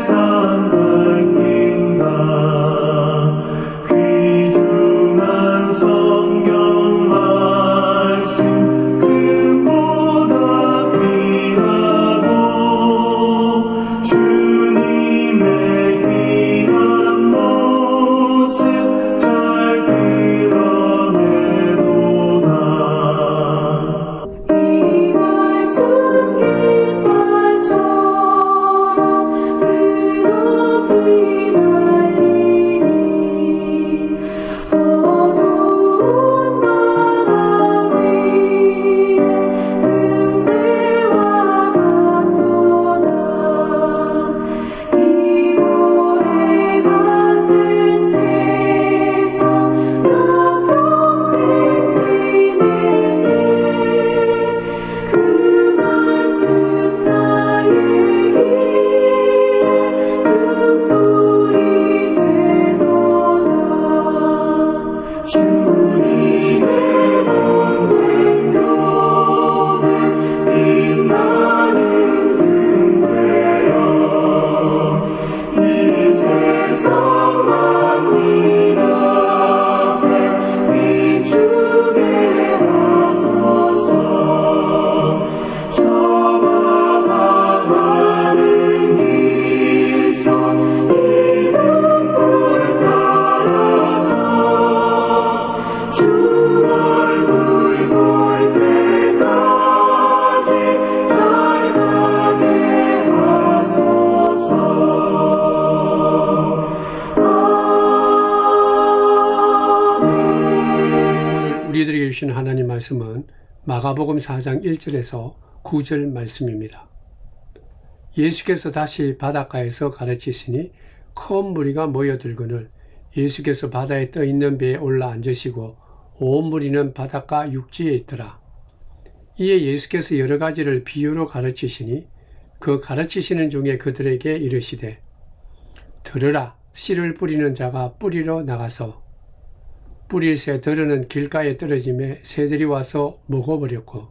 세상 밝힌다. 귀중한 성경 말씀 금보다 귀하고 주님의 귀한 모습 잘 드러내도다. 이 말씀 깃발처럼 드높이 날리니 어두운 바다 위에 등대와 같도다. 이 모래 같은 세상 나 평생 지낼때 그 말씀 나의 길에 등불이 되도다. 주님의 본된 교회 빛나는 등 되어 이 세상 만민 앞에 비추게 하소서. 저마다 가는 길선 이 등불 따라서 주 얼굴 볼 때까지 잘 가게 하소서. 아멘. 우리들에게 주신 하나님 말씀은 마가복음 4장 1절에서 9절 말씀입니다. 예수께서 다시 바닷가에서 가르치시니 큰 무리가 모여들거늘 예수께서 바다에 떠 있는 배에 올라 앉으시고 온 무리는 바닷가 육지에 있더라. 이에 예수께서 여러 가지를 비유로 가르치시니 그 가르치시는 중에 그들에게 이르시되 들으라. 씨를 뿌리는 자가 뿌리러 나가서 뿌릴새 들으는 길가에 떨어짐에 새들이 와서 먹어버렸고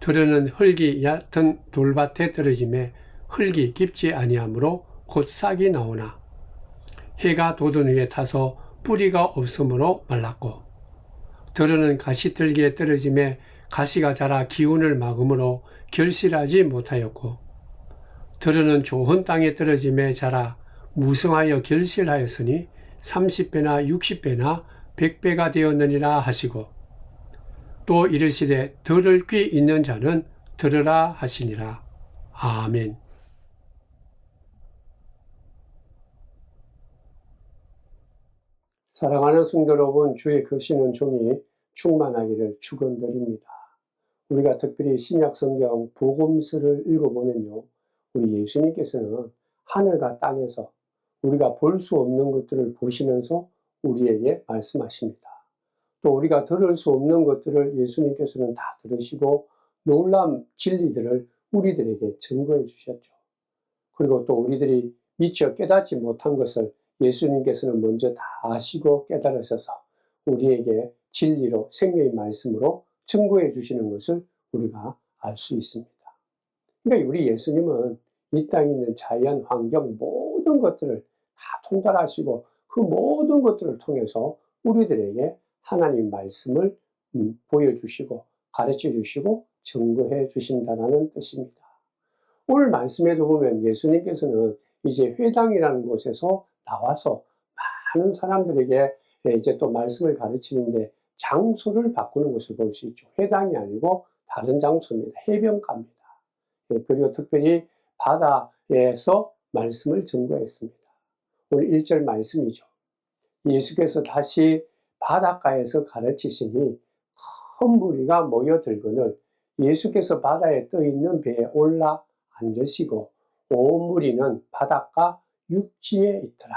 들으는 흙이 얕은 돌밭에 떨어짐에 흙이 깊지 아니하므로 곧 싹이 나오나 해가 돋은 위에 타서 뿌리가 없으므로 말랐고 들으는 가시떨기에 떨어짐에 가시가 자라 기운을 막으므로 결실하지 못하였고 들으는 좋은 땅에 떨어짐에 자라 무성하여 결실하였으니 30배나 60배나 100배가 되었느니라 하시고 또 이르시되 들을 귀 있는 자는 들으라 하시니라. 아멘. 사랑하는 성도 여러분, 주의 크신 은총이 충만하기를 축원드립니다. 우리가 특별히 신약성경 복음서를 읽어보면요, 우리 예수님께서는 하늘과 땅에서 우리가 볼 수 없는 것들을 보시면서 우리에게 말씀하십니다. 또 우리가 들을 수 없는 것들을 예수님께서는 다 들으시고 놀라운 진리들을 우리들에게 증거해 주셨죠. 그리고 또 우리들이 미처 깨닫지 못한 것을 예수님께서는 먼저 다 아시고 깨달으셔서 우리에게 진리로 생명의 말씀으로 증거해 주시는 것을 우리가 알 수 있습니다. 그러니까 우리 예수님은 이 땅에 있는 자연, 환경, 모든 것들을 다 통달하시고 그 모든 것들을 통해서 우리들에게 하나님 말씀을 보여주시고 가르쳐 주시고 증거해 주신다는 뜻입니다. 오늘 말씀에도 보면 예수님께서는 이제 회당이라는 곳에서 나와서 많은 사람들에게 이제 또 말씀을 가르치는데 장소를 바꾸는 것을 볼 수 있죠. 회당이 아니고 다른 장소입니다. 해변가입니다. 그리고 특별히 바다에서 말씀을 증거했습니다. 오늘 1절 말씀이죠. 예수께서 다시 바닷가에서 가르치시니 큰 무리가 모여들거늘 예수께서 바다에 떠 있는 배에 올라 앉으시고 온 무리는 바닷가 육지에 있더라.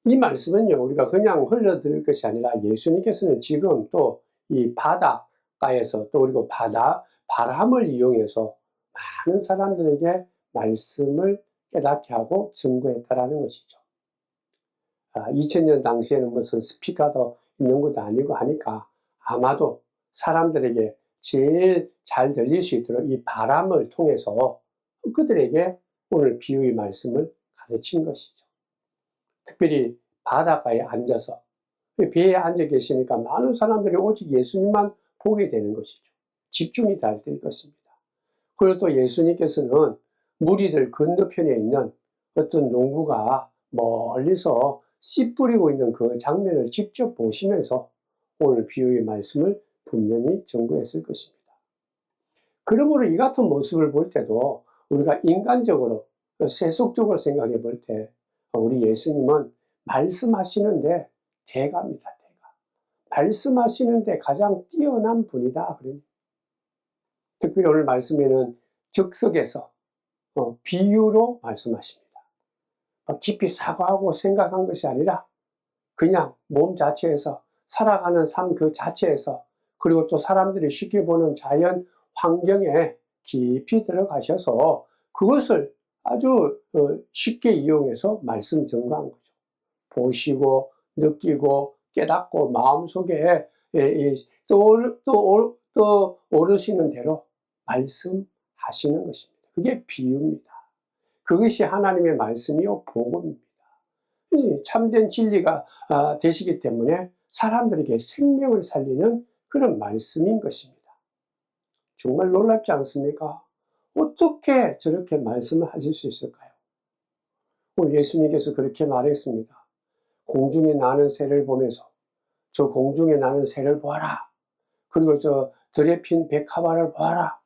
이 말씀은요, 우리가 그냥 흘러들을 것이 아니라 예수님께서는 지금 또 이 바닷가에서 또 그리고 바람을 이용해서 많은 사람들에게 말씀을 깨닫게 하고 증거했다라는 것이죠. 2000년 당시에는 무슨 스피커도 있는 것도 아니고 하니까 아마도 사람들에게 제일 잘 들릴 수 있도록 이 바람을 통해서 그들에게 오늘 비유의 말씀을 가르친 것이죠. 특별히 바닷가에 앉아서 배에 앉아 계시니까 많은 사람들이 오직 예수님만 보게 되는 것이죠. 집중이 잘 될 것입니다. 그리고 또 예수님께서는 무리들 건너편에 있는 어떤 농부가 멀리서 씨 뿌리고 있는 그 장면을 직접 보시면서 오늘 비유의 말씀을 분명히 전거했을 것입니다. 그러므로 이 같은 모습을 볼 때도 우리가 인간적으로, 세속적으로 생각해 볼 때 우리 예수님은 말씀하시는데 대가입니다. 대가. 말씀하시는데 가장 뛰어난 분이다. 특별히 오늘 말씀에는 즉석에서 비유로 말씀하십니다. 깊이 사고하고 생각한 것이 아니라 그냥 몸 자체에서 살아가는 삶 그 자체에서, 그리고 또 사람들이 쉽게 보는 자연 환경에 깊이 들어가셔서 그것을 아주 쉽게 이용해서 말씀 전가한 거죠. 보시고 느끼고 깨닫고 마음속에 떠오르시는 대로 말씀하시는 것입니다. 그게 비유입니다. 그것이 하나님의 말씀이요 복음입니다. 참된 진리가 되시기 때문에 사람들에게 생명을 살리는 그런 말씀인 것입니다. 정말 놀랍지 않습니까? 어떻게 저렇게 말씀을 하실 수 있을까요? 오늘 예수님께서 그렇게 말했습니다. 공중에 나는 새를 보면서 저 공중에 나는 새를 보아라. 그리고 저 들에 핀 백합화를 보아라.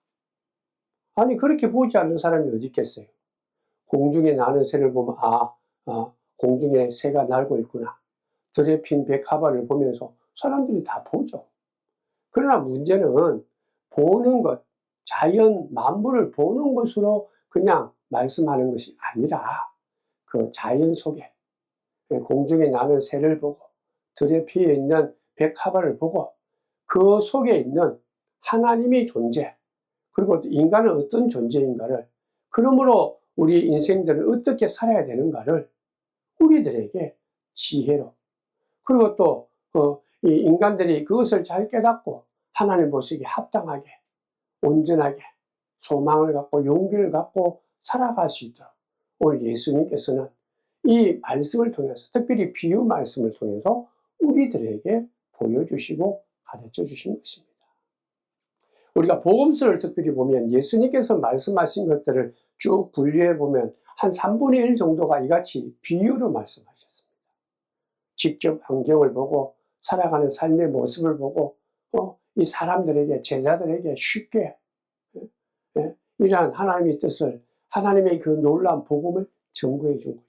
아니 그렇게 보지 않는 사람이 어디 있겠어요? 공중에 나는 새를 보면 공중에 새가 날고 있구나. 들에 핀 백합화를 보면서 사람들이 다 보죠. 그러나 문제는 보는 것, 자연 만물을 보는 것으로 그냥 말씀하는 것이 아니라 그 자연 속에 공중에 나는 새를 보고 들에 피어 있는 백합화를 보고 그 속에 있는 하나님의 존재, 그리고 인간은 어떤 존재인가를, 그러므로 우리 인생들은 어떻게 살아야 되는가를 우리들에게 지혜로, 그리고 또 이 인간들이 그것을 잘 깨닫고 하나님 보시기에 합당하게 온전하게 소망을 갖고 용기를 갖고 살아갈 수 있도록 오늘 예수님께서는 이 말씀을 통해서, 특별히 비유 말씀을 통해서 우리들에게 보여주시고 가르쳐 주신 것입니다. 우리가 복음서를 특별히 보면 예수님께서 말씀하신 것들을 쭉 분류해 보면 한 3분의 1 정도가 이같이 비유로 말씀하셨습니다. 직접 환경을 보고 살아가는 삶의 모습을 보고 이 사람들에게, 제자들에게 쉽게 이러한 하나님의 뜻을, 하나님의 그 놀라운 복음을 전거해 준 거죠.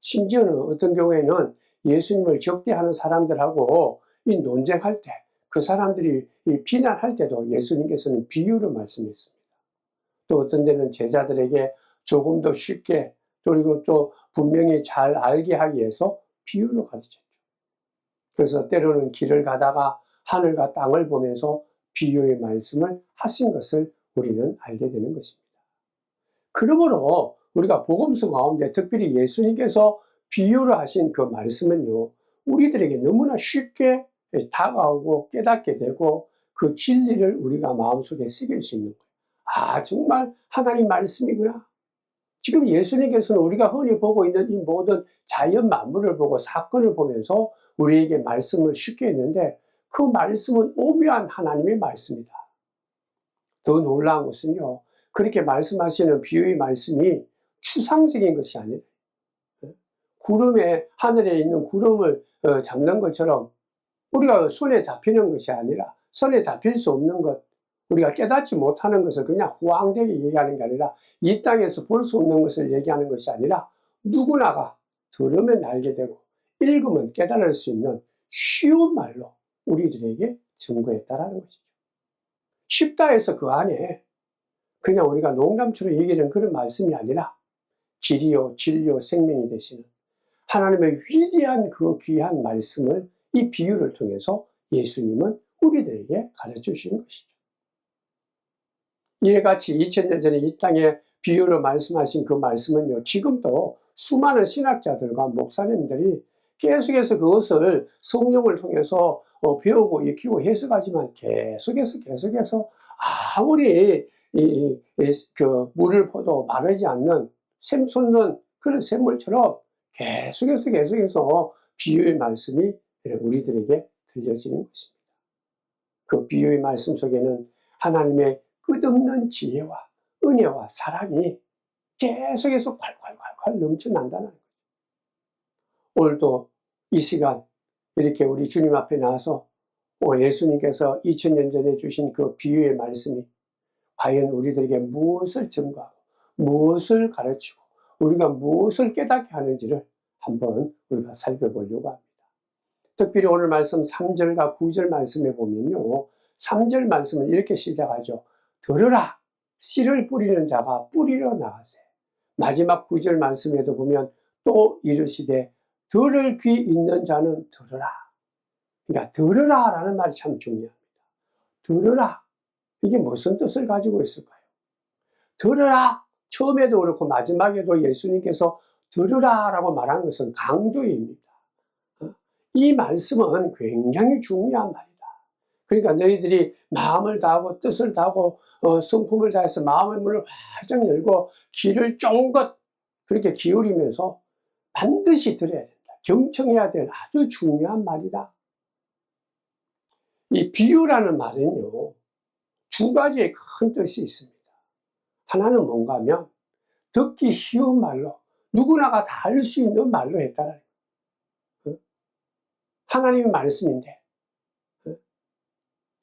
심지어는 어떤 경우에는 예수님을 적대하는 사람들하고 이 논쟁할 때, 그 사람들이 이 비난할 때도 예수님께서는 비유로 말씀했습니다. 또 어떤 데는 제자들에게 조금 더 쉽게, 그리고 또 분명히 잘 알게 하기 위해서 비유로 가르쳤죠. 그래서 때로는 길을 가다가 하늘과 땅을 보면서 비유의 말씀을 하신 것을 우리는 알게 되는 것입니다. 그러므로 우리가 복음서 가운데 특별히 예수님께서 비유를 하신 그 말씀은요, 우리들에게 너무나 쉽게 다가오고 깨닫게 되고 그 진리를 우리가 마음속에 새길 수 있는 거예요. 정말 하나님 말씀이구나. 지금 예수님께서는 우리가 흔히 보고 있는 이 모든 자연 만물을 보고 사건을 보면서 우리에게 말씀을 쉽게 했는데 그 말씀은 오묘한 하나님의 말씀이다. 더 놀라운 것은요, 그렇게 말씀하시는 비유의 말씀이 추상적인 것이 아니라 구름에, 하늘에 있는 구름을 잡는 것처럼 우리가 손에 잡히는 것이 아니라, 손에 잡힐 수 없는 것, 우리가 깨닫지 못하는 것을 그냥 후황되게 얘기하는 게 아니라, 이 땅에서 볼 수 없는 것을 얘기하는 것이 아니라 누구나가 들으면 알게 되고 읽으면 깨달을 수 있는 쉬운 말로 우리들에게 증거했다라는 것이죠. 쉽다 해서 그 안에 그냥 우리가 농담처럼 얘기하는 그런 말씀이 아니라 길이요 진리요 생명이 되시는 하나님의 위대한 그 귀한 말씀을 이 비유를 통해서 예수님은 우리들에게 가르쳐 주신 것이죠. 이같이 2000년 전에 이 땅에 비유로 말씀하신 그 말씀은요, 지금도 수많은 신학자들과 목사님들이 계속해서 그것을 성령을 통해서 배우고 익히고 해석하지만 계속해서 아무리 그 물을 퍼도 마르지 않는 샘 솟는 그런 샘물처럼 계속해서 비유의 말씀이 우리들에게 들려지는 것입니다. 그 비유의 말씀 속에는 하나님의 끝없는 지혜와 은혜와 사랑이 계속해서 콸콸콸콸 넘쳐난다는 거예요. 오늘도 이 시간 이렇게 우리 주님 앞에 나와서 예수님께서 2000년 전에 주신 그 비유의 말씀이 과연 우리들에게 무엇을 증거하고 무엇을 가르치고 우리가 무엇을 깨닫게 하는지를 한번 우리가 살펴보려고 합니다. 특별히 오늘 말씀 3절과 9절 말씀에 보면요, 3절 말씀은 이렇게 시작하죠. 들으라, 씨를 뿌리는 자가 뿌리러 나가세. 마지막 9절 말씀에도 보면 또 이르시되 들을 귀 있는 자는 들으라. 그러니까 들으라라는 말이 참 중요합니다. 들으라, 이게 무슨 뜻을 가지고 있을까요? 들으라, 처음에도 그렇고 마지막에도 예수님께서 들으라라고 말한 것은 강조입니다. 이 말씀은 굉장히 중요한 말이다. 그러니까 너희들이 마음을 다하고 뜻을 다하고 성품을 다해서 마음의 문을 활짝 열고 귀를 쫑긋 그렇게 기울이면서 반드시 들어야 된다. 경청해야 될 아주 중요한 말이다. 이 비유라는 말은요, 두 가지의 큰 뜻이 있습니다. 하나는 뭔가 하면 듣기 쉬운 말로 누구나가 다 알 수 있는 말로 했다는 거예요. 하나님의 말씀인데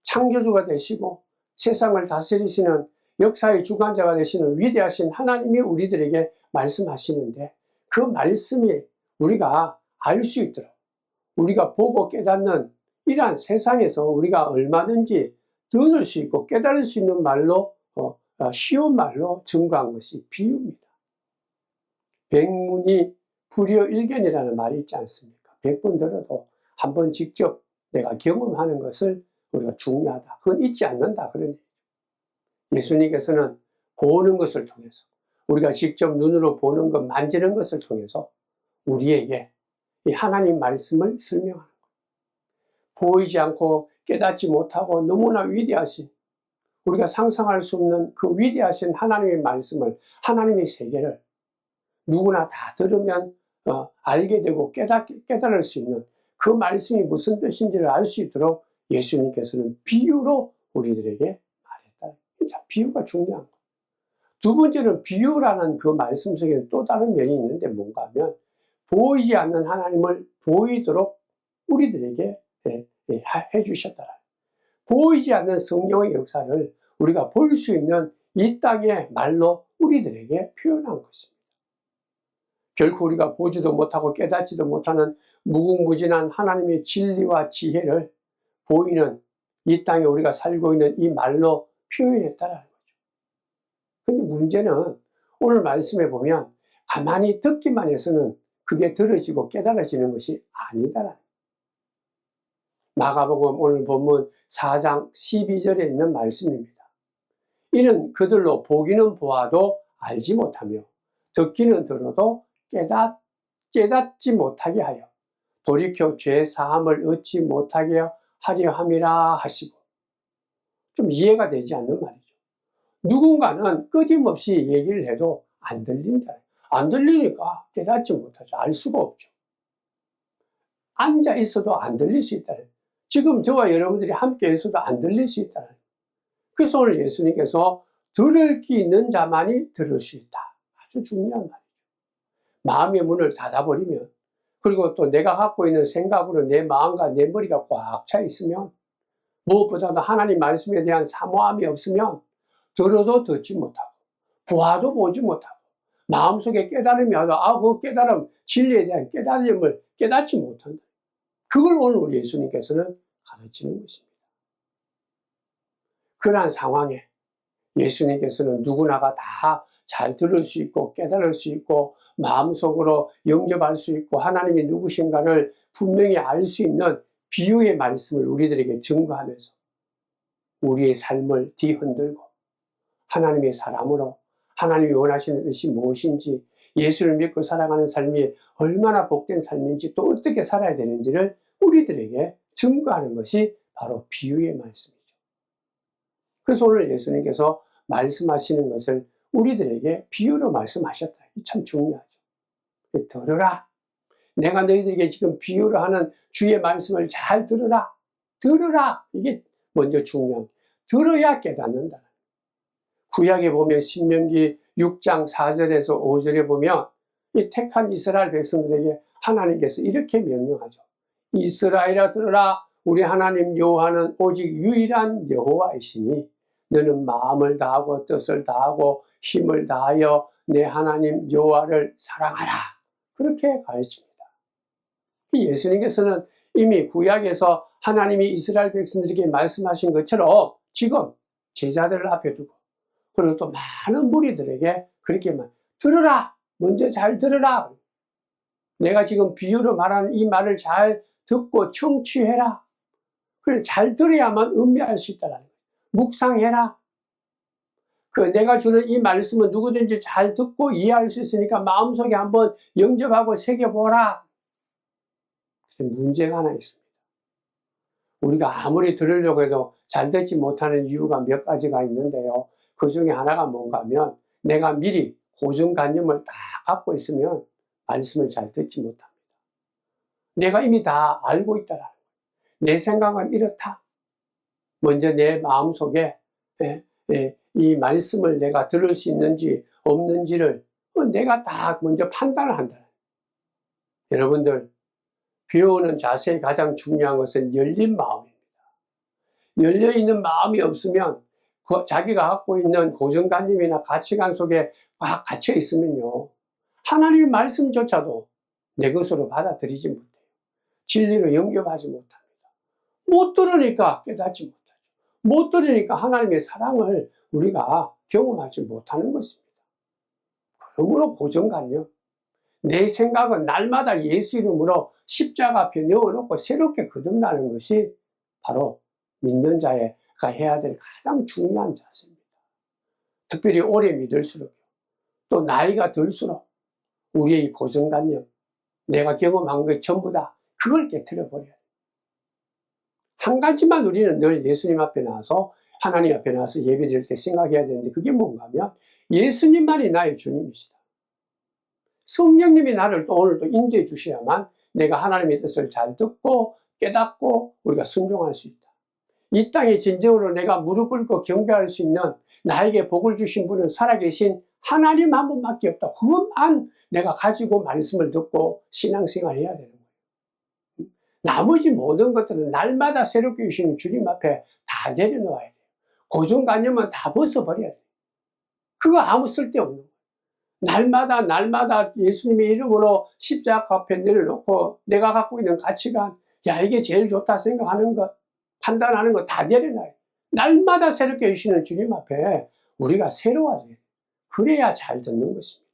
창조주가 되시고 세상을 다스리시는 역사의 주관자가 되시는 위대하신 하나님이 우리들에게 말씀하시는데 그 말씀이 우리가 알 수 있도록 우리가 보고 깨닫는 이러한 세상에서 우리가 얼마든지 들을 수 있고 깨달을 수 있는 말로 쉬운 말로 증거한 것이 비유입니다. 백문이 불여일견이라는 말이 있지 않습니까? 100번 들어도 한번 직접 내가 경험하는 것을 우리가 중요하다. 그건 잊지 않는다. 그런 얘기죠. 예수님께서는 보는 것을 통해서 우리가 직접 눈으로 보는 것, 만지는 것을 통해서 우리에게 이 하나님 말씀을 설명하는 거예요. 보이지 않고 깨닫지 못하고 너무나 위대하신 우리가 상상할 수 없는 그 위대하신 하나님의 말씀을 하나님의 세계를 누구나 다 들으면 알게 되고 깨달을 수 있는 그 말씀이 무슨 뜻인지를 알 수 있도록 예수님께서는 비유로 우리들에게 말했다. 자, 비유가 중요한 거예요. 두 번째는 비유라는 그 말씀 속에 또 다른 면이 있는데 뭔가 하면 보이지 않는 하나님을 보이도록 우리들에게 해주셨다. 보이지 않는 성령의 역사를 우리가 볼 수 있는 이 땅의 말로 우리들에게 표현한 것입니다. 결코 우리가 보지도 못하고 깨닫지도 못하는 무궁무진한 하나님의 진리와 지혜를 보이는 이 땅에 우리가 살고 있는 이 말로 표현했다는 거죠. 근데 문제는 오늘 말씀에 보면 가만히 듣기만 해서는 그게 들어지고 깨달아지는 것이 아니다라는 거예요. 마가복음 오늘 본문 4장 12절에 있는 말씀입니다. 이는 그들로 보기는 보아도 알지 못하며 듣기는 들어도 깨닫지 못하게 하여 돌이켜 죄 사함을 얻지 못하게 하려 함이라 하시고, 좀 이해가 되지 않는 말이죠. 누군가는 끊임없이 얘기를 해도 안 들린다. 안 들리니까 깨닫지 못하죠. 알 수가 없죠. 앉아 있어도 안 들릴 수 있다. 지금 저와 여러분들이 함께 있어도 안 들릴 수 있다. 그래서 오늘 예수님께서 들을 귀 있는 자만이 들을 수 있다. 아주 중요한 말이죠. 마음의 문을 닫아버리면, 그리고 또 내가 갖고 있는 생각으로 내 마음과 내 머리가 꽉 차 있으면, 무엇보다도 하나님 말씀에 대한 사모함이 없으면 들어도 듣지 못하고 보아도 보지 못하고 마음속에 깨달음이 와도 그 깨달음, 진리에 대한 깨달음을 깨닫지 못한다. 그걸 오늘 우리 예수님께서는 가르치는 것입니다. 그러한 상황에 예수님께서는 누구나가 다 잘 들을 수 있고 깨달을 수 있고 마음속으로 영접할 수 있고 하나님이 누구신가를 분명히 알 수 있는 비유의 말씀을 우리들에게 증거하면서 우리의 삶을 뒤흔들고 하나님의 사람으로 하나님이 원하시는 뜻이 무엇인지, 예수를 믿고 살아가는 삶이 얼마나 복된 삶인지, 또 어떻게 살아야 되는지를 우리들에게 증거하는 것이 바로 비유의 말씀이죠. 그래서 오늘 예수님께서 말씀하시는 것을 우리들에게 비유로 말씀하셨다. 참 중요하죠. 들으라. 내가 너희들에게 지금 비유를 하는 주의 말씀을 잘 들으라. 들으라. 이게 먼저 중요합니다. 들어야 깨닫는다. 구약에 보면 신명기 6장 4절에서 5절에 보면 이 택한 이스라엘 백성들에게 하나님께서 이렇게 명령하죠. 이스라엘아 들으라. 우리 하나님 여호와는 오직 유일한 여호와이시니 너는 마음을 다하고 뜻을 다하고 힘을 다하여 내 하나님 여호와를 사랑하라. 그렇게 가르칩니다. 예수님께서는 이미 구약에서 하나님이 이스라엘 백성들에게 말씀하신 것처럼 지금 제자들을 앞에 두고 그리고 또 많은 무리들에게 그렇게만 들으라. 먼저 잘 들으라. 내가 지금 비유로 말하는 이 말을 잘 듣고 청취해라. 그래 잘 들어야만 음미할 수 있다는 거예요. 묵상해라. 내가 주는 이 말씀은 누구든지 잘 듣고 이해할 수 있으니까 마음속에 한번 영접하고 새겨보라. 문제가 하나 있습니다. 우리가 아무리 들으려고 해도 잘 듣지 못하는 이유가 몇 가지가 있는데요. 그 중에 하나가 뭔가 하면 내가 미리 고정관념을 다 갖고 있으면 말씀을 잘 듣지 못합니다. 내가 이미 다 알고 있다라는 거예요. 내 생각은 이렇다. 먼저 내 마음속에 이 말씀을 내가 들을 수 있는지 없는지를 내가 다 먼저 판단을 한다. 여러분들 배우는 자세히 가장 중요한 것은 열린 마음입니다. 열려있는 마음이 없으면 자기가 갖고 있는 고정관념이나 가치관 속에 막 갇혀 있으면요. 하나님의 말씀조차도 내 것으로 받아들이지 못해요. 진리로 영접하지 못합니다. 못 들으니까 깨닫지 못하죠. 못 들으니까 하나님의 사랑을 우리가 경험하지 못하는 것입니다. 그러므로 고정관념. 내 생각은 날마다 예수 이름으로 십자가 앞에 넣어놓고 새롭게 거듭나는 것이 바로 믿는 자가 해야 될 가장 중요한 자세입니다. 특별히 오래 믿을수록 또 나이가 들수록 우리의 고정관념, 내가 경험한 것 전부 다 그걸 깨트려 버려야 돼요. 한 가지만 우리는 늘 예수님 앞에 나와서 하나님 앞에 나와서 예배드릴 때 생각해야 되는데 그게 뭔가 하면 예수님만이 나의 주님이시다. 성령님이 나를 또 오늘 또 인도해 주셔야만 내가 하나님의 뜻을 잘 듣고 깨닫고 우리가 순종할 수 있다. 이 땅에 진정으로 내가 무릎 꿇고 경배할 수 있는 나에게 복을 주신 분은 살아계신 하나님 한 분밖에 없다. 그것만 내가 가지고 말씀을 듣고 신앙생활을 해야 되는 거예요. 나머지 모든 것들은 날마다 새롭게 주시는 주님 앞에 다 내려놓아야 돼요. 고정관념은 다 벗어버려야 돼요. 그거 아무 쓸데없는 거예요. 날마다 예수님의 이름으로 십자가 앞에 내려놓고 내가 갖고 있는 가치관, 야 이게 제일 좋다 생각하는 것, 판단하는 것 다 내려놔요. 날마다 새롭게 주시는 주님 앞에 우리가 새로워져야 돼요. 그래야 잘 듣는 것입니다.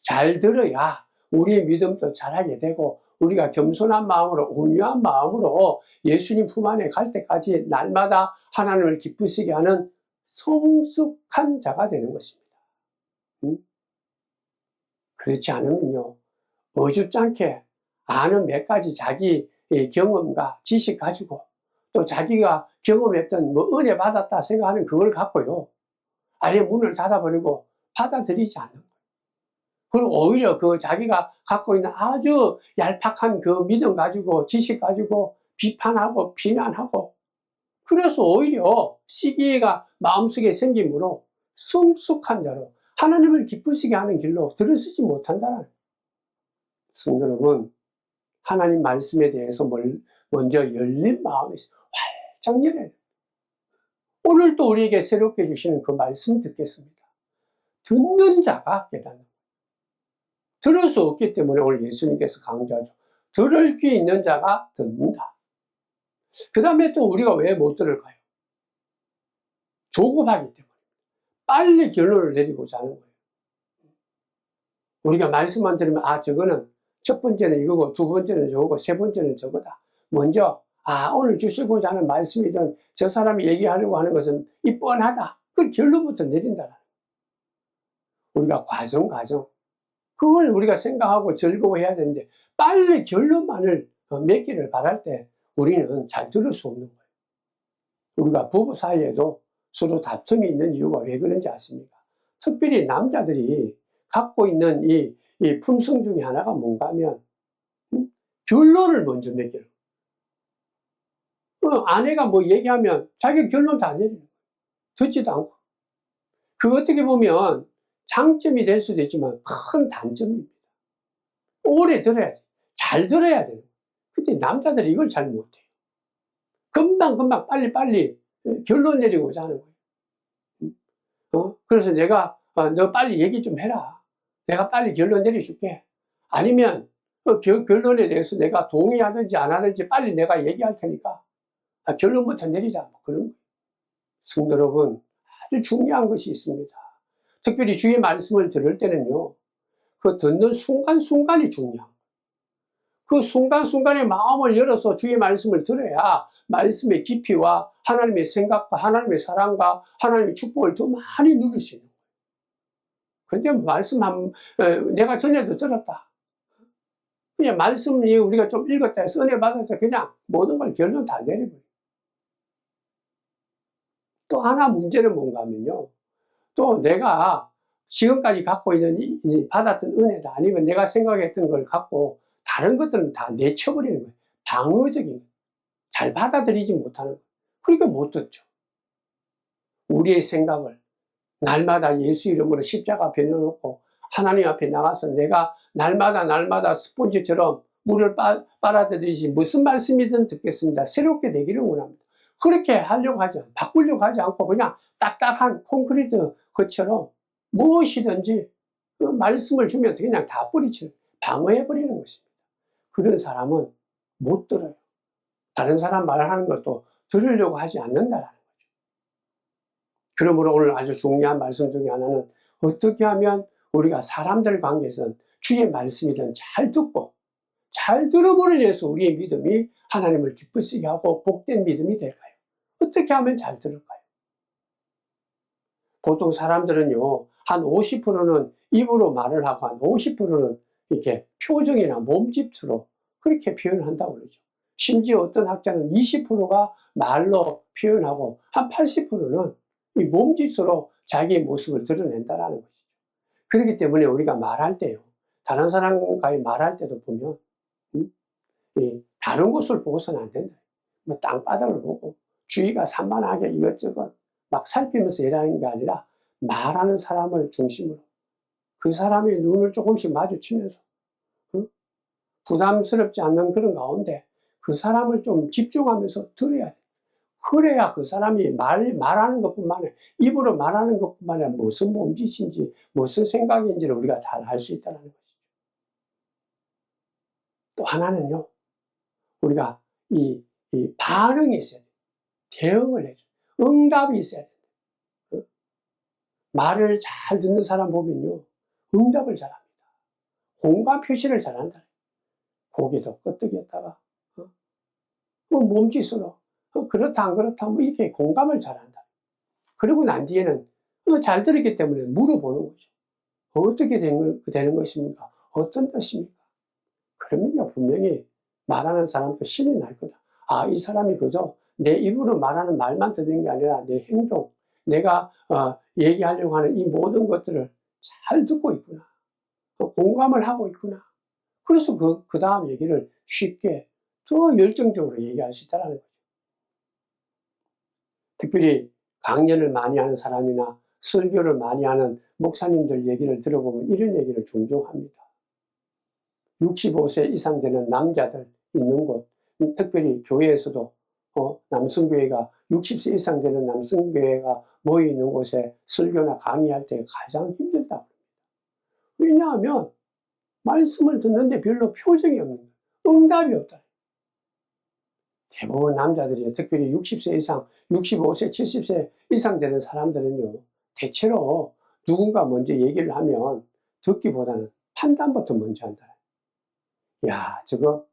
잘 들어야 우리의 믿음도 잘하게 되고 우리가 겸손한 마음으로 온유한 마음으로 예수님 품 안에 갈 때까지 날마다 하나님을 기쁘시게 하는 성숙한 자가 되는 것입니다. 그렇지 않으면요, 어줍잖게 아는 몇 가지 자기 경험과 지식 가지고 또 자기가 경험했던 뭐 은혜 받았다 생각하는 그걸 갖고요, 아예 문을 닫아버리고 받아들이지 않는 거예요. 그리고 오히려 그 자기가 갖고 있는 아주 얄팍한 그 믿음 가지고 지식 가지고 비판하고 비난하고, 그래서 오히려 시기가 마음속에 생기므로 성숙한 자로 하나님을 기쁘시게 하는 길로 들어서지 못한다는 거예요. 성도 여러분, 하나님 말씀에 대해서 먼저 열린 마음이 활짝 열어야 돼요. 오늘 또 우리에게 새롭게 주시는 그 말씀 듣겠습니다. 듣는 자가 깨닫는 거예요. 들을 수 없기 때문에 오늘 예수님께서 강조하죠. 들을 귀 있는 자가 듣는다. 그 다음에 또 우리가 왜 못 들을까요? 조급하기 때문에. 빨리 결론을 내리고자 하는 거예요. 우리가 말씀만 들으면 저거는 첫 번째는 이거고 두 번째는 저거고 세 번째는 저거다. 먼저 오늘 주시고자 하는 말씀이든 저 사람이 얘기하려고 하는 것은 이 뻔하다. 그 결론부터 내린다. 우리가 과정 그걸 우리가 생각하고 즐거워해야 되는데 빨리 결론만을 맺기를 바랄 때 우리는 잘 들을 수 없는 거예요. 우리가 부부 사이에도 서로 다툼이 있는 이유가 왜 그런지 아십니까? 특별히 남자들이 갖고 있는 이 품성 중에 하나가 뭔가 하면, 결론을 먼저 내기를. 아내가 뭐 얘기하면 자기 결론 다 내리는 거예요. 듣지도 않고. 그 어떻게 보면 장점이 될 수도 있지만 큰 단점입니다. 오래 들어야 돼. 잘 들어야 돼요. 근데 남자들이 이걸 잘 못해요. 금방 빨리 결론 내리고자 하는 거예요. 그래서 내가 너 빨리 얘기 좀 해라. 내가 빨리 결론 내려줄게. 아니면 결론에 대해서 내가 동의하든지 안 하든지 빨리 내가 얘기할 테니까 결론부터 내리자. 뭐 그런 거예요. 성도 여러분, 아주 중요한 것이 있습니다. 특별히 주의 말씀을 들을 때는요, 그 듣는 순간순간이 중요한 거예요. 그 순간순간에 마음을 열어서 주의 말씀을 들어야 말씀의 깊이와 하나님의 생각과 하나님의 사랑과 하나님의 축복을 더 많이 누릴 수 있는 거예요. 근데 말씀 내가 전에도 들었다. 그냥 말씀이 우리가 좀 읽었다 해서 은혜 받아서 그냥 모든 걸 결론 다 내려버려요. 또 하나 문제는 뭔가 하면요. 또 내가 지금까지 갖고 있는 받았던 은혜다 아니면 내가 생각했던 걸 갖고 다른 것들은 다 내쳐버리는 거예요. 방어적인 거예요. 잘 받아들이지 못하는 거예요. 그러니까 못 듣죠. 우리의 생각을 날마다 예수 이름으로 십자가 앞에 내놓고 하나님 앞에 나가서 내가 날마다 스폰지처럼 물을 빨아들이지 무슨 말씀이든 듣겠습니다. 새롭게 되기를 원합니다. 그렇게 하려고 하지 않고 바꾸려고 하지 않고 그냥 딱딱한 콘크리트 것처럼 무엇이든지 그 말씀을 주면 그냥 다 뿌리치고 방어해버리는 것입니다. 그런 사람은 못 들어요. 다른 사람 말하는 것도 들으려고 하지 않는다라는 거죠. 그러므로 오늘 아주 중요한 말씀 중에 하나는 어떻게 하면 우리가 사람들 관계에서는 주의 말씀이든 잘 듣고 잘 들어보는 데서 우리의 믿음이 하나님을 기쁘시게 하고 복된 믿음이 될까요? 어떻게 하면 잘 들을까요? 보통 사람들은요, 한 50%는 입으로 말을 하고 한 50%는 이렇게 표정이나 몸짓으로 그렇게 표현을 한다고 그러죠. 심지어 어떤 학자는 20%가 말로 표현하고 한 80%는 이 몸짓으로 자기의 모습을 드러낸다는 것이죠. 그렇기 때문에 우리가 말할 때요, 다른 사람과의 말할 때도 보면 다른 곳을 보고서는 안 된다. 뭐 땅바닥을 보고 주위가 산만하게 이것저것 막 살피면서 일하는 게 아니라 말하는 사람을 중심으로 그 사람의 눈을 조금씩 마주치면서 부담스럽지 않는 그런 가운데 그 사람을 좀 집중하면서 들어야 돼. 그래야 그 사람이 말하는 것뿐만 아니라 입으로 말하는 것뿐만 아니라 무슨 몸짓인지 무슨 생각인지를 우리가 다 알 수 있다는 것이죠. 또 하나는요, 우리가 이 반응이 있어야 돼. 대응을 해줘. 응답이 있어야 돼. 말을 잘 듣는 사람 보면요, 응답을 잘합니다. 공감 표시를 잘한다. 고개도 끄덕였다가 몸짓으로 그렇다 안 그렇다 뭐 이렇게 공감을 잘한다. 그러고 난 뒤에는 잘 들었기 때문에 물어보는 거죠. 어떻게 되는 것입니까? 어떤 뜻입니까? 그러면요, 분명히 말하는 사람도 신이 날 거다. 아, 이 사람이 그저 내 입으로 말하는 말만 듣는 게 아니라 내 행동, 내가 얘기하려고 하는 이 모든 것들을 잘 듣고 있구나. 공감을 하고 있구나. 그래서 그 다음 얘기를 쉽게 더 열정적으로 얘기할 수 있다는 거죠. 특별히 강연을 많이 하는 사람이나 설교를 많이 하는 목사님들 얘기를 들어보면 이런 얘기를 종종 합니다. 65세 이상 되는 남자들 있는 곳, 특별히 교회에서도 남성교회가 60세 이상 되는 남성교회가 모여 있는 곳에 설교나 강의할 때 가장 힘들다고 합니다. 왜냐하면 말씀을 듣는데 별로 표정이 없는 거예요. 응답이 없다. 대부분 남자들이 특별히 60세 이상, 65세, 70세 이상 되는 사람들은요, 대체로 누군가 먼저 얘기를 하면 듣기보다는 판단부터 먼저 한다. 야, 저거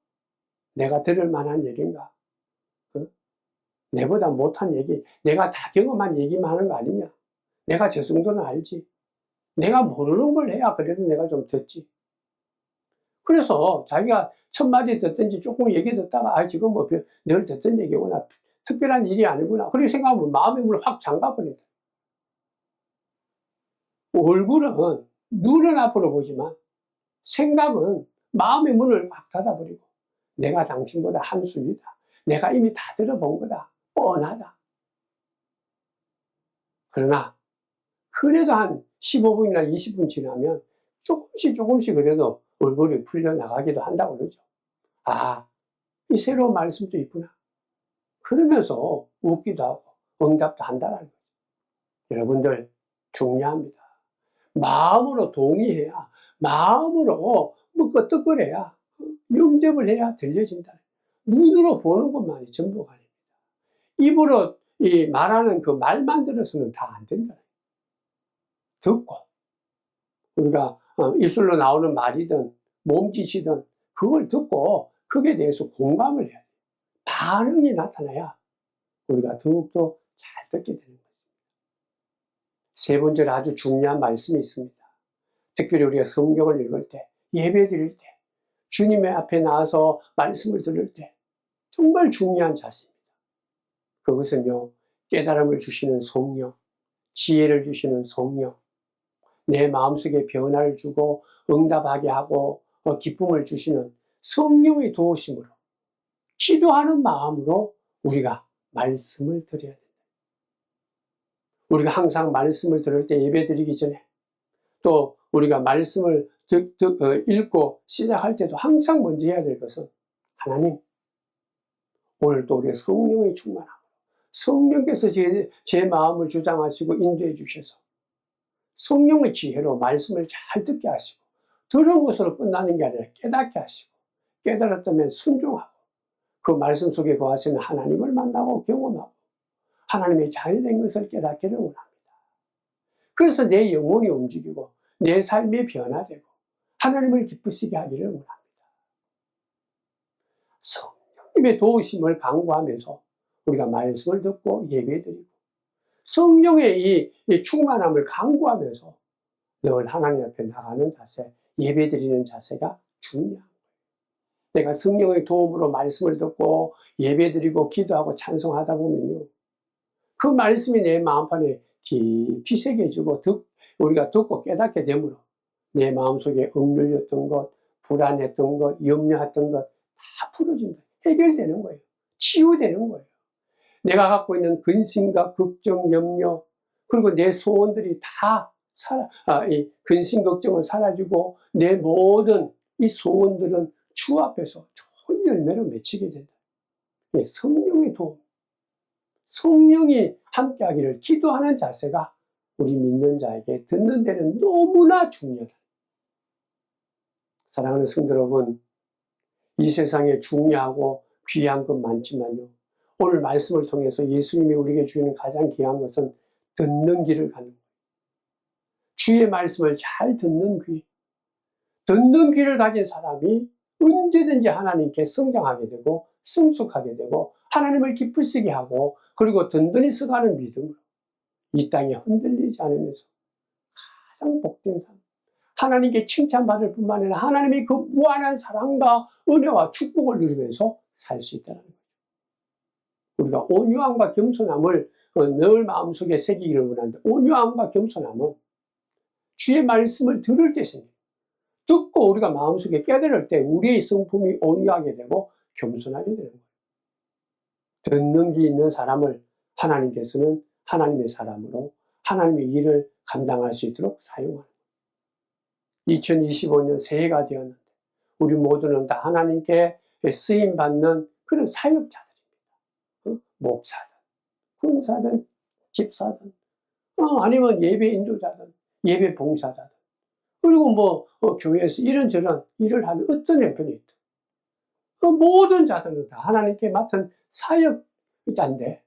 내가 들을 만한 얘기인가? 내보다 못한 얘기, 내가 다 경험한 얘기만 하는 거 아니냐? 내가 저 정도는 알지. 내가 모르는 걸 해야 그래도 내가 좀 듣지. 그래서 자기가 첫 마디 듣든지 조금 얘기 듣다가 아, 지금 뭐 늘 듣던 얘기구나. 특별한 일이 아니구나. 그렇게 생각하면 마음의 문을 확 잠가버린다. 얼굴은 눈은 앞으로 보지만 생각은 마음의 문을 확 닫아버리고 내가 당신보다 한 수위다. 내가 이미 다 들어본 거다. 뻔하다. 그러나 그래도 한 15분이나 20분 지나면 조금씩 그래도 얼굴이 풀려나가기도 한다고 그러죠. 아, 이 새로운 말씀도 있구나. 그러면서 웃기도 하고 응답도 한다는 거죠. 여러분들 중요합니다. 마음으로 동의해야, 마음으로 뭐 뜨거려야, 영접을 해야 들려진다. 눈으로 보는 것만이 전부가 아닙니다. 입으로 이 말하는 그 말만 들어서는 다 안 된다. 듣고 우리가 입술로 나오는 말이든 몸짓이든 그걸 듣고 거기에 대해서 공감을 해야 돼요. 반응이 나타나야 우리가 더욱더 잘 듣게 되는 것입니다. 세 번째로 아주 중요한 말씀이 있습니다. 특별히 우리가 성경을 읽을 때, 예배 드릴 때, 주님의 앞에 나와서 말씀을 들을 때 정말 중요한 자세입니다. 그것은요, 깨달음을 주시는 성령, 지혜를 주시는 성령, 내 마음속에 변화를 주고 응답하게 하고 기쁨을 주시는 성령의 도우심으로 기도하는 마음으로 우리가 말씀을 드려야 됩니다. 우리가 항상 말씀을 들을 때 예배 드리기 전에 또 우리가 말씀을 읽고 시작할 때도 항상 먼저 해야 될 것은 하나님, 오늘도 우리의 성령의 충만함으로 성령께서 제 마음을 주장하시고 인도해 주셔서 성령의 지혜로 말씀을 잘 듣게 하시고 들은 것으로 끝나는 게 아니라 깨닫게 하시고 깨달았다면 순종하고 그 말씀 속에 거하시는 하나님을 만나고 경험하고 하나님의 자유된 것을 깨닫기를 원합니다. 그래서 내 영혼이 움직이고 내 삶이 변화되고 하나님을 기쁘시게 하기를 원합니다. 성령님의 도우심을 간구하면서 우리가 말씀을 듣고 예배드리고 성령의 이 충만함을 간구하면서 늘 하나님 앞에 나가는 자세, 예배드리는 자세가 중요한 거예요. 내가 성령의 도움으로 말씀을 듣고 예배드리고 기도하고 찬송하다 보면요, 그 말씀이 내 마음판에 깊이 새겨지고 우리가 듣고 깨닫게 되므로 내 마음속에 억눌렸던 것, 불안했던 것, 염려했던 것 다 풀어진다. 해결되는 거예요. 치유되는 거예요. 내가 갖고 있는 근심과 걱정, 염려, 그리고 내 소원들이 다 이 근심, 걱정은 사라지고 내 모든 이 소원들은 주 앞에서 좋은 열매를 맺히게 된다. 성령의 도움, 성령이 함께하기를 기도하는 자세가 우리 믿는 자에게 듣는 데는 너무나 중요하다. 사랑하는 성도 여러분, 이 세상에 중요하고 귀한 건 많지만요, 오늘 말씀을 통해서 예수님이 우리에게 주시는 가장 귀한 것은 듣는 귀를 가는 거예요. 주의 말씀을 잘 듣는 귀, 듣는 귀를 가진 사람이 언제든지 하나님께 성장하게 되고 성숙하게 되고 하나님을 기쁘시게 하고 그리고 든든히 서가는 믿음으로 이 땅에 흔들리지 않으면서 가장 복된 삶, 하나님께 칭찬받을 뿐만 아니라 하나님의 그 무한한 사랑과 은혜와 축복을 누리면서 살 수 있다는 거예요. 우리가 온유함과 겸손함을 늘 마음속에 새기기를 원하는데, 온유함과 겸손함은 주의 말씀을 들을 때 생겨요. 듣고 우리가 마음속에 깨달을 때 우리의 성품이 온유하게 되고 겸손하게 되는 거예요. 듣는 귀 있는 사람을 하나님께서는 하나님의 사람으로 하나님의 일을 감당할 수 있도록 사용하는 거예요. 2025년 새해가 되었는데 우리 모두는 다 하나님께 쓰임받는 그런 사역자들입니다. 목사든, 군사든, 집사든, 아니면 예배 인도자든, 예배 봉사자든, 그리고 교회에서 이런저런 일을 하는 어떤 형편이 있든, 모든 자들은 다 하나님께 맡은 사역자인데,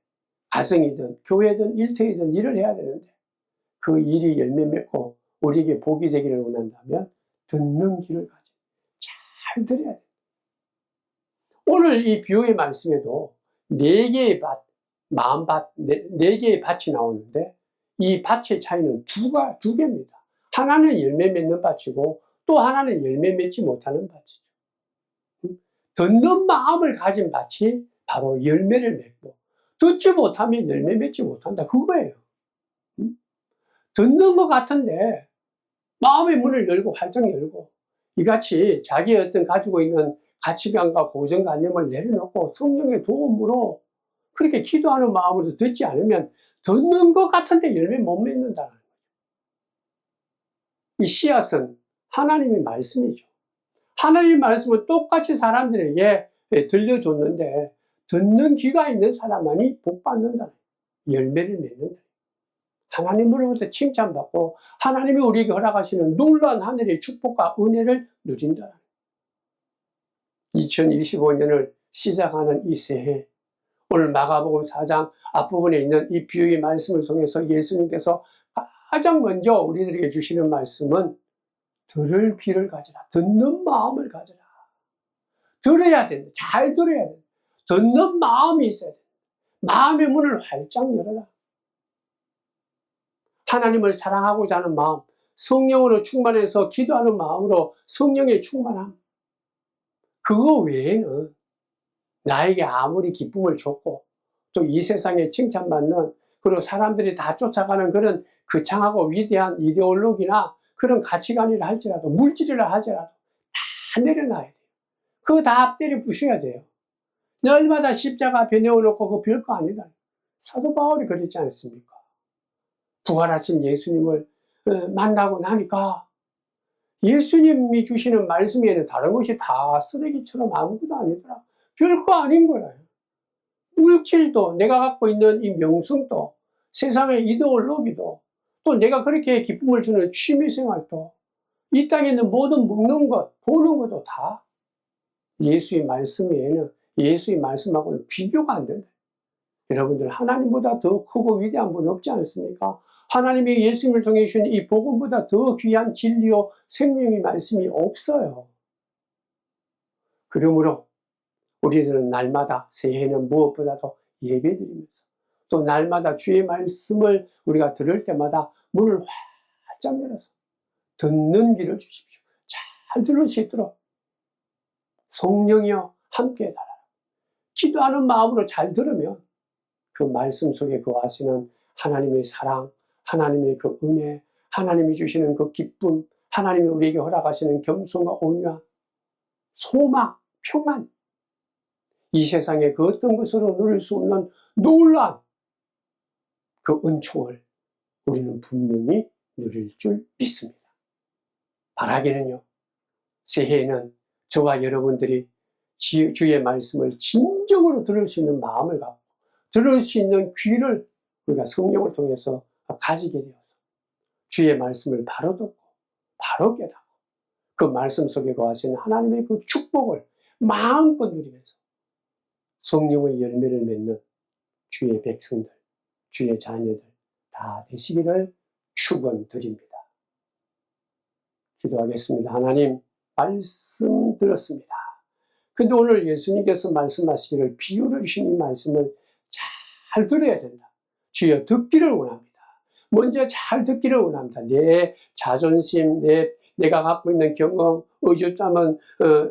가정이든, 교회든, 일터이든 일을 해야 되는데, 그 일이 열매 맺고 우리에게 복이 되기를 원한다면, 듣는 귀를 가지고 잘 들어야 돼요. 오늘 이 비유의 말씀에도 4개의 밭, 마음밭, 4개의 밭이 나오는데 이 밭의 차이는 두 개입니다. 하나는 열매 맺는 밭이고 또 하나는 열매 맺지 못하는 밭이죠. 듣는 마음을 가진 밭이 바로 열매를 맺고 듣지 못하면 열매 맺지 못한다. 그거예요. 듣는 것 같은데 마음의 문을 열고 활짝 열고 이같이 자기의 어떤 가지고 있는 가치관과 고정관념을 내려놓고 성령의 도움으로 그렇게 기도하는 마음으로 듣지 않으면 듣는 것 같은데 열매 못 맺는다는 거예요. 이 씨앗은 하나님의 말씀이죠. 하나님의 말씀은 똑같이 사람들에게 들려줬는데 듣는 귀가 있는 사람만이 복 받는다. 열매를 맺는다. 하나님으로부터 칭찬받고 하나님이 우리에게 허락하시는 놀라운 하늘의 축복과 은혜를 누린다. 2025년을 시작하는 이 새해, 오늘 마가복음 4장 앞부분에 있는 이 비유의 말씀을 통해서 예수님께서 가장 먼저 우리들에게 주시는 말씀은 들을 귀를 가져라. 듣는 마음을 가져라. 들어야 된다. 잘 들어야 된다. 듣는 마음이 있어야 된다. 마음의 문을 활짝 열어라. 하나님을 사랑하고자 하는 마음, 성령으로 충만해서 기도하는 마음으로 성령의 충만함. 그거 외에는 나에게 아무리 기쁨을 줬고 또 이 세상에 칭찬받는 그리고 사람들이 다 쫓아가는 그런 거창하고 위대한 이데올로기나 그런 가치관이라 할지라도 물질이라 하더라도 다 내려놔야 돼요. 그거 다 때려 부셔야 돼요. 날마다 십자가 앞에 내어놓고 그거 별거 아니다. 사도 바울이 그랬지 않습니까? 부활하신 예수님을 만나고 나니까 예수님이 주시는 말씀에는 다른 것이 다 쓰레기처럼 아무것도 아니더라. 별거 아닌 거라요. 물질도 내가 갖고 있는 이 명성도 세상의 이데올로기도 또 내가 그렇게 기쁨을 주는 취미생활도 이 땅에 있는 모든 먹는 것, 보는 것도 다 예수의 말씀 외에는 예수의 말씀하고는 비교가 안 된다. 여러분들 하나님보다 더 크고 위대한 분 없지 않습니까? 하나님이 예수님을 통해 주신 이 복음보다 더 귀한 진리요 생명의 말씀이 없어요. 그러므로 우리들은 날마다 새해에는 무엇보다도 예배드리면서 또 날마다 주의 말씀을 우리가 들을 때마다 문을 활짝 열어서 듣는 귀를 주십시오. 잘 들을 수 있도록 성령이여 함께 해달라. 기도하는 마음으로 잘 들으면 그 말씀 속에 거하시는 하나님의 사랑, 하나님의 그 은혜, 하나님이 주시는 그 기쁨, 하나님이 우리에게 허락하시는 겸손과 온유함, 소망, 평안, 이 세상에 그 어떤 것으로 누릴 수 없는 놀라운 그 은총을 우리는 분명히 누릴 줄 믿습니다. 바라기는요, 새해에는 저와 여러분들이 주의 말씀을 진정으로 들을 수 있는 마음을 갖고 들을 수 있는 귀를 우리가 성령을 통해서 가지게 되어서 주의 말씀을 바로 듣고 바로 깨닫고 그 말씀 속에 거하시는 하나님의 그 축복을 마음껏 누리면서 성령의 열매를 맺는 주의 백성들, 주의 자녀들 다 되시기를 축원드립니다. 기도하겠습니다. 하나님, 말씀 들었습니다. 근데 오늘 예수님께서 말씀하시기를 비유를 주신 이 말씀을 잘 들어야 된다. 주여 듣기를 원합니다. 먼저 잘 듣기를 원합니다. 내 자존심, 내가 갖고 있는 경험, 의젓함은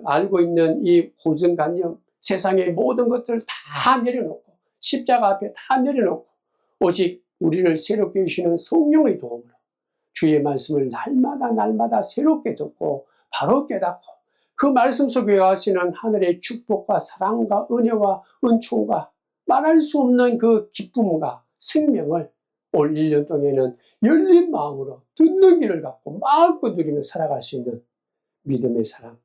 알고 있는 이 고정관념, 세상의 모든 것들을 다 내려놓고 십자가 앞에 다 내려놓고 오직 우리를 새롭게 해주시는 성령의 도움으로 주의 말씀을 날마다 새롭게 듣고 바로 깨닫고 그 말씀 속에 하시는 하늘의 축복과 사랑과 은혜와 은총과 말할 수 없는 그 기쁨과 생명을 올 1년 동안에는 열린 마음으로 듣는 귀를 갖고 마음껏 누리며 살아갈 수 있는 믿음의 사람,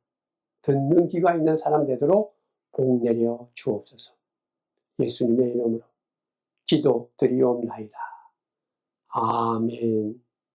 듣는 귀가 있는 사람 되도록 복 내려 주옵소서. 예수님의 이름으로 기도드리옵나이다. 아멘.